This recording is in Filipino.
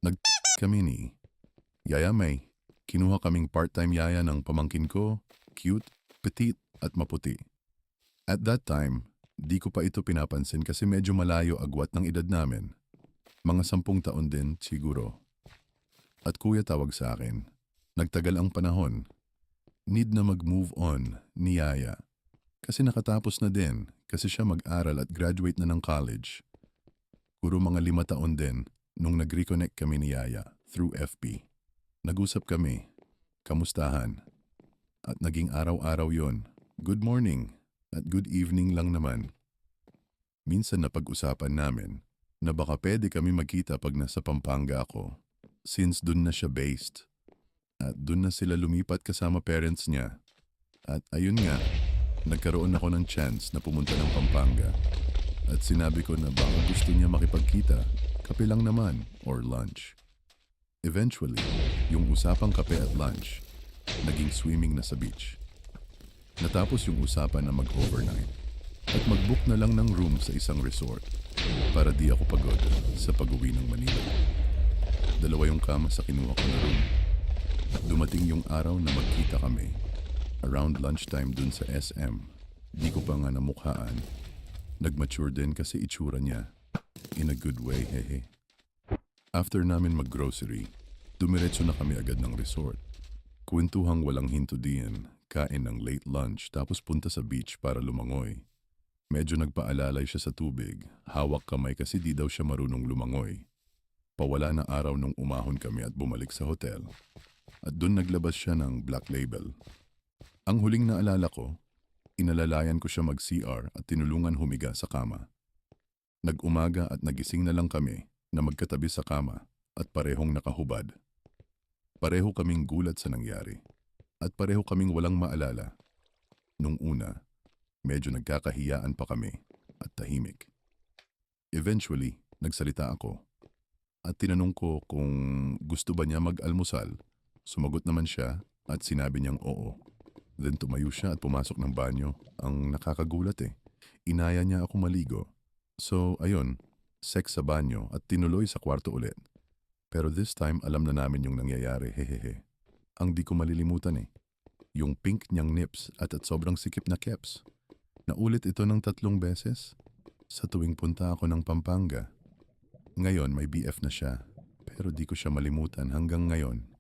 Nag kami ni Yaya May. Kinuha kaming part-time yaya ng pamangkin ko, cute, petite at maputi. At that time, di ko pa ito pinapansin kasi medyo malayo agwat ng edad namin. Mga 10 taon din siguro. At kuya tawag sa akin. Nagtagal ang panahon. Need na mag-move on ni Yaya. Kasi nakatapos na din kasi siya mag-aral at graduate na ng college. Puro mga 5 taon din nung nag-reconnect kami ni Yaya through FB. Nag-usap kami, kamustahan, at naging araw-araw yon. Good morning at good evening lang naman. Minsan napag-usapan namin na baka pwede kami magkita pag nasa Pampanga ako since dun na siya based. At dun na sila lumipat kasama parents niya. At ayun nga, nagkaroon ako ng chance na pumunta ng Pampanga. At sinabi ko na baka gusto niya makipagkita, kape lang naman or lunch. Eventually, yung usapang kape at lunch, naging swimming na sa beach. Natapos yung usapan na mag-overnight at mag-book na lang ng room sa isang resort para di ako pagod sa pag-uwi ng Manila. 2 yung kama sa kinuha ko na room. Dumating yung araw na magkita kami. Around lunchtime dun sa SM. Di ko pa nga namukhaan. Nag-mature din kasi itsura niya. In a good way, hehe. After namin mag-grocery, dumiretso na kami agad ng resort. Kwentuhang walang hinto diyan, kain ng late lunch tapos punta sa beach para lumangoy. Medyo nagpaalalay siya sa tubig, hawak kamay kasi di daw siya marunong lumangoy. Pawala na araw nung umahon kami at bumalik sa hotel. At doon naglabas siya ng Black Label. Ang huling naalala ko, inalalayan ko siya mag-CR at tinulungan humiga sa kama. Nag-umaga at nagising na lang kami na magkatabi sa kama at parehong nakahubad. Pareho kaming gulat sa nangyari at pareho kaming walang maalala. Nung una, medyo nagkakahiyaan pa kami at tahimik. Eventually, nagsalita ako at tinanong ko kung gusto ba niya mag-almusal. Sumagot naman siya at sinabi niyang oo. Then tumayo siya at pumasok ng banyo. Ang nakakagulat Inaya niya ako maligo. So ayun, sex sa banyo at tinuloy sa kwarto ulit. Pero this time alam na namin yung nangyayari, hehehe. Ang di ko malilimutan yung pink niyang nips at sobrang sikip na keps. Naulit ito ng 3 beses sa tuwing punta ako ng Pampanga. Ngayon may BF na siya, pero di ko siya malimutan hanggang ngayon.